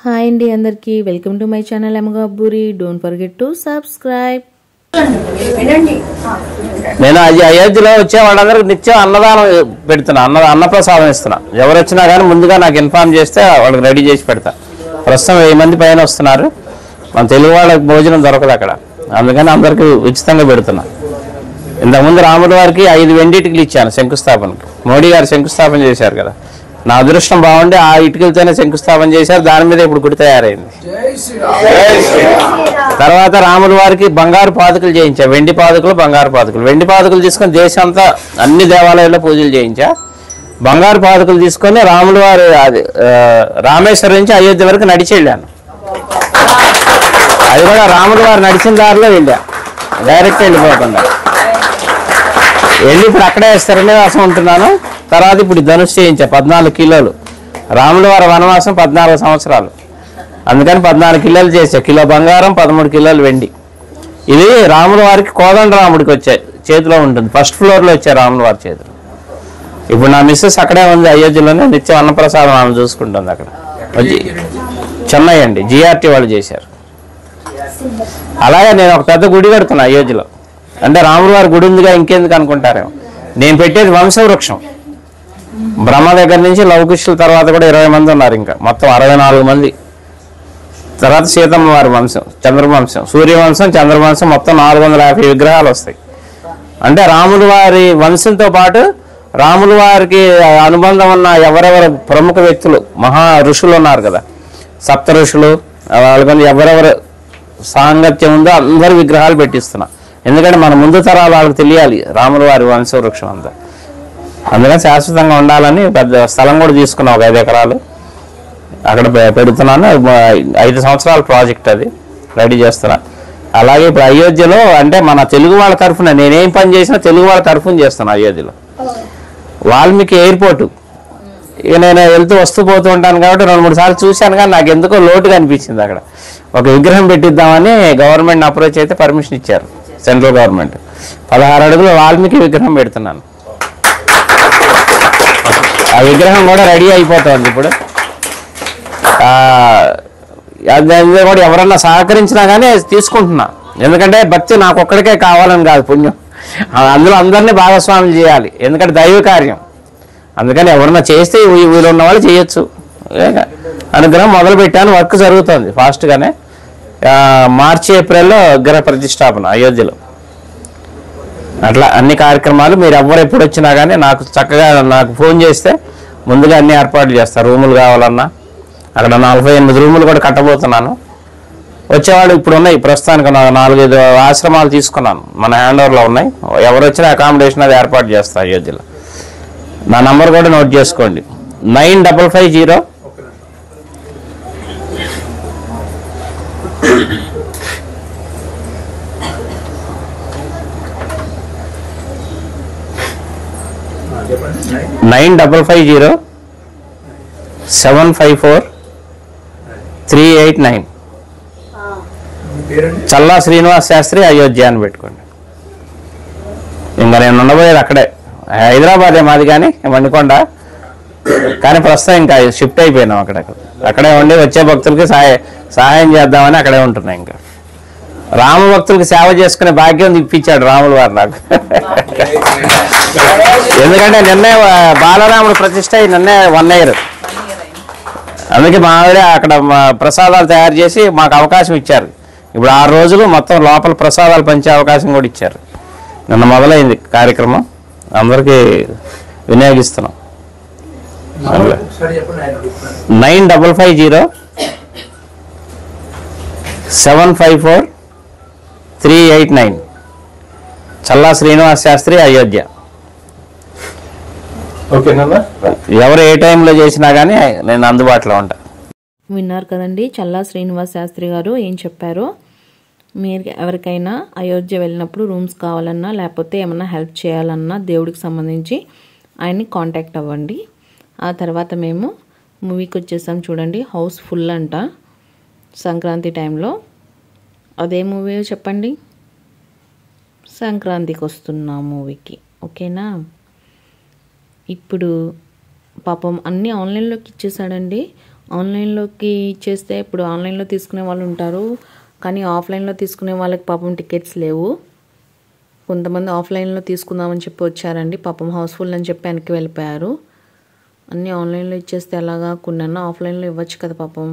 Hi అండి అందరికీ welcome to my channel ఎమగాబూరి. Don't forget to subscribe. నేను అయోధ్యలో వచ్చే వాళ్ళందరికీ నిత్యం అన్నదానం పెడుతున్నా, అన్నప్రసాదం ఇస్తున్నా. ఎవరు వచ్చినా కానీ ముందుగా నాకు ఇన్ఫార్మ్ చేస్తే వాళ్ళకి రెడీ చేసి పెడతా. ప్రస్తుతం 1000 మంది పైన వస్తున్నారు. మన తెలుగు వాళ్ళకి భోజనం దొరకదు అక్కడ, అందుకని అందరికీ ఉచితంగా పెడుతున్నా. ఇంతకుముందు రాముల వారికి 5 వెండి ఇటుకలు ఇచ్చాను శంకుస్థాపనకి. మోడీ గారు శంకుస్థాపన చేశారు కదా, నా అదృష్టం బాగుండి ఆ ఇటుకలతోనే శంకుస్థాపన చేశారు. దాని మీద ఇప్పుడు గుడి తయారైంది. తర్వాత రాముల వారికి బంగారు పాదుకలు చేయించా, వెండి పాదుకలు బంగారు పాదుకలు. వెండి పాదుకలు తీసుకొని దేశం అంతా అన్ని దేవాలయాల్లో పూజలు చేయించా. బంగారు పాదుకలు తీసుకొని రాముల వారి రామేశ్వరం నుంచి అయోధ్య వరకు నడిచి వెళ్ళాను. అది కూడా రాముల వారు నడిచిన దారిలో వెళ్ళా, డైరెక్ట్ వెళ్ళిపోకుండా వెళ్ళి ఇప్పుడు అక్కడే స్థిరనివాసం ఉంటున్నాను. తర్వాత ఇప్పుడు ధనుష్ చేయించా 14 కిలోలు. రాముల వారి వనవాసం 14 సంవత్సరాలు, అందుకని 14 కిలోలు చేసా. కిలో బంగారం 13 కిలోలు వెండి. ఇది రాముల వారికి కోదండరాముడికి వచ్చాయి, చేతిలో ఉంటుంది. ఫస్ట్ ఫ్లోర్లో వచ్చాయి రాముల వారి చేతులు. ఇప్పుడు నా మిస్సెస్ అక్కడే ఉంది అయోధ్యలోనే, నిత్యం అన్నప్రసాదం ఆమె చూసుకుంటుంది అక్కడ. చెన్నై అండి, జిఆర్టీ వాళ్ళు చేశారు. అలాగే నేను ఒక పెద్ద గుడి కడుతున్నా అయోధ్యలో. అంటే రాముల వారి గుడి ఉందిగా ఇంకెందుకు అనుకుంటారేమో. నేను పెట్టేది వంశవృక్షం. బ్రహ్మ దగ్గర నుంచి లవకుశుల తర్వాత కూడా 20 మంది ఉన్నారు, ఇంకా మొత్తం 64 మంది. తర్వాత సీతమ్మ వారి వంశం, చంద్రవంశం, సూర్యవంశం, చంద్రవంశం, మొత్తం 450 విగ్రహాలు వస్తాయి. అంటే రాముల వారి వంశంతో పాటు రాముల వారికి అనుబంధం ఉన్న ఎవరెవరు ప్రముఖ వ్యక్తులు, మహా ఋషులు ఉన్నారు కదా, సప్త ఋషులు, వాళ్ళకి ఎవరెవరు సాంగత్యం ఉందో అందరి విగ్రహాలు పెట్టిస్తున్నా. ఎందుకంటే మన ముందు తరాలు వాళ్ళకి తెలియాలి రాముల వారి వంశవృక్షం అంతా. అందుకని శాశ్వతంగా ఉండాలని పెద్ద స్థలం కూడా తీసుకున్నాం, ఒక 5 ఎకరాలు. అక్కడ పెడుతున్నాను. 5 సంవత్సరాల ప్రాజెక్ట్, అది రెడీ చేస్తున్నా. అలాగే ఇప్పుడు అయోధ్యలో అంటే మన తెలుగు వాళ్ళ తరఫున నేనేం పని చేసినా తెలుగు వాళ్ళ తరఫున చేస్తాను. అయోధ్యలో వాల్మీకి ఎయిర్పోర్టు, ఇక నేను వెళ్తూ వస్తూ పోతూ ఉంటాను కాబట్టి 2-3 సార్లు చూశాను, కానీ నాకు ఎందుకో లోటుగా అనిపించింది. అక్కడ ఒక విగ్రహం పెట్టిద్దామని గవర్నమెంట్ అప్రోచ్ అయితే పర్మిషన్ ఇచ్చారు, సెంట్రల్ గవర్నమెంట్. 16 అడుగుల వాల్మీకి విగ్రహం పెడుతున్నాను. ఆ విగ్రహం కూడా రెడీ అయిపోతుంది ఇప్పుడు. అది కూడా ఎవరన్నా సహకరించినా కానీ తీసుకుంటున్నా. ఎందుకంటే భక్తి నాకు ఒక్కడికే కావాలని కాదు, పుణ్యం అందులో అందరినీ భాగస్వామ్యం చేయాలి. ఎందుకంటే దైవ కార్యం, అందుకని ఎవరన్నా చేస్తే వీళ్ళు ఉన్న వాళ్ళు చేయొచ్చు. అనుగ్రహం మొదలు పెట్టాను, వర్క్ జరుగుతుంది ఫాస్ట్గానే. మార్చి ఏప్రిల్లో విగ్రహ ప్రతిష్టాపన అయోధ్యలో. అట్లా అన్ని కార్యక్రమాలు మీరు ఎవరు ఎప్పుడు వచ్చినా కానీ నాకు చక్కగా నాకు ఫోన్ చేస్తే ముందుగా అన్ని ఏర్పాట్లు చేస్తారు. రూములు కావాలన్నా అక్కడ 48 రూములు కూడా కట్టబోతున్నాను. వచ్చేవాళ్ళు ఇప్పుడు ఉన్నాయి, ప్రస్తుతానికి 4-5 ఆశ్రమాలు తీసుకున్నాను, మన హ్యాండ్ ఓవర్లో ఉన్నాయి. ఎవరు వచ్చినా అకామిడేషన్ అది ఏర్పాటు చేస్తా అయోధ్యలో. నా నంబర్ కూడా నోట్ చేసుకోండి, 9550 9550 754 389. చల్లా శ్రీనివాస్ శాస్త్రి అయోధ్య అని పెట్టుకోండి. ఇంకా నేను ఉండబోయేది అక్కడే, హైదరాబాదే మాది కానీ వండికొండ, కానీ ప్రస్తుతం ఇంకా షిఫ్ట్ అయిపోయినాం అక్కడే ఉండి వచ్చే భక్తులకి సహాయం చేద్దామని అక్కడే ఉంటున్నాయి. ఇంకా రామ భక్తులకి సేవ చేసుకునే భాగ్యం ఇప్పించాడు రాముల వారు నాకు. ఎందుకంటే నిన్నే బాలరాముడు ప్రతిష్ట నిన్నే 1 year. అందుకే మా ఆవిడ అక్కడ ప్రసాదాలు తయారు చేసి మాకు అవకాశం ఇచ్చారు. ఇప్పుడు 6 రోజులు మొత్తం లోపల ప్రసాదాలు పంచే అవకాశం కూడా ఇచ్చారు. నిన్న మొదలైంది కార్యక్రమం, అందరికీ వినియోగిస్తున్నాం. 9550 754 389. చల్లా శ్రీనివాస్ శాస్త్రి అయోధ్య. ఓకేనా, ఎవరు ఏ టైంలో చేసినా కానీ నేను అందుబాటులో ఉంటా. విన్నారు కదండి చల్లా శ్రీనివాస్ శాస్త్రి గారు ఏం చెప్పారో. మీరు ఎవరికైనా అయోధ్య వెళ్ళినప్పుడు రూమ్స్ కావాలన్నా లేకపోతే ఏమన్నా హెల్ప్ చేయాలన్నా దేవుడికి సంబంధించి ఆయన్ని కాంటాక్ట్ అవ్వండి. ఆ తర్వాత మేము మూవీకి వచ్చేసాం చూడండి, హౌస్ ఫుల్ అంట సంక్రాంతి టైంలో. అదే మూవీ చెప్పండి, సంక్రాంతికి వస్తున్నా మూవీకి. ఓకేనా, ఇప్పుడు పాపం అన్నీ ఆన్లైన్లోకి ఇచ్చేసాడండి. ఆన్లైన్లోకి ఇచ్చేస్తే ఇప్పుడు ఆన్లైన్లో తీసుకునే వాళ్ళు ఉంటారు, కానీ ఆఫ్లైన్లో తీసుకునే వాళ్ళకి పాపం టికెట్స్ లేవు. కొంతమంది ఆఫ్లైన్లో తీసుకుందామని చెప్పి వచ్చారండి, పాపం హౌస్ఫుల్ అని చెప్పి వెనక్కి వెళ్ళిపోయారు. అన్నీ ఆన్లైన్లో ఇచ్చేస్తే ఎలాగా, కొన్నన్నా ఆఫ్లైన్లో ఇవ్వచ్చు కదా పాపం.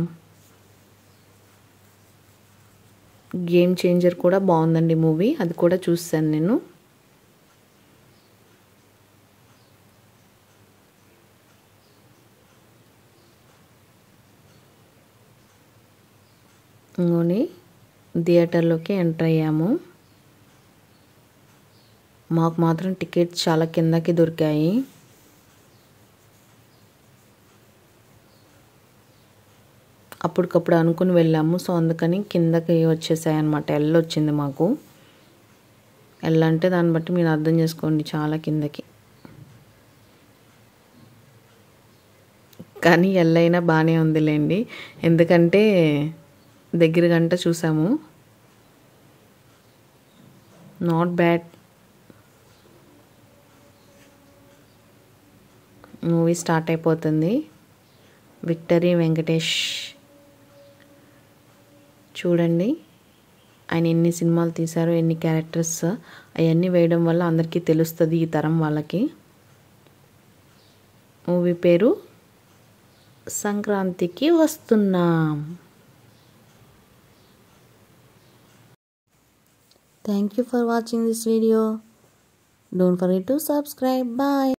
గేమ్ చేంజర్ కూడా బాగుందండి మూవీ, అది కూడా చూసాను నేను. ఇంకోని థియేటర్లోకి ఎంటర్ అయ్యాము. మాకు మాత్రం టికెట్స్ చాలా కిందకి దొరికాయి. అప్పటికప్పుడు అనుకుని వెళ్ళాము, సో అందుకని కిందకి వచ్చేసాయి అన్నమాట. ఎల్ వచ్చింది మాకు. ఎల్ అంటే దాన్ని బట్టి మీరు అర్థం చేసుకోండి, చాలా కిందకి. కానీ ఎల్ అయినా బాగానే ఉందిలేండి, ఎందుకంటే దగ్గర గంట చూసాము. Not bad. మూవీ స్టార్ట్ అయిపోతుంది. విక్టరీ వెంకటేష్ చూడండి, ఆయన ఎన్ని సినిమాలు తీశారో, ఎన్ని క్యారెక్టర్స్, అవన్నీ వేయడం వల్ల అందరికీ తెలుస్తుంది ఈ తరం వాళ్ళకి. మూవీ పేరు సంక్రాంతికి వస్తున్నాం. Thank you for watching this video. Don't forget to subscribe. Bye.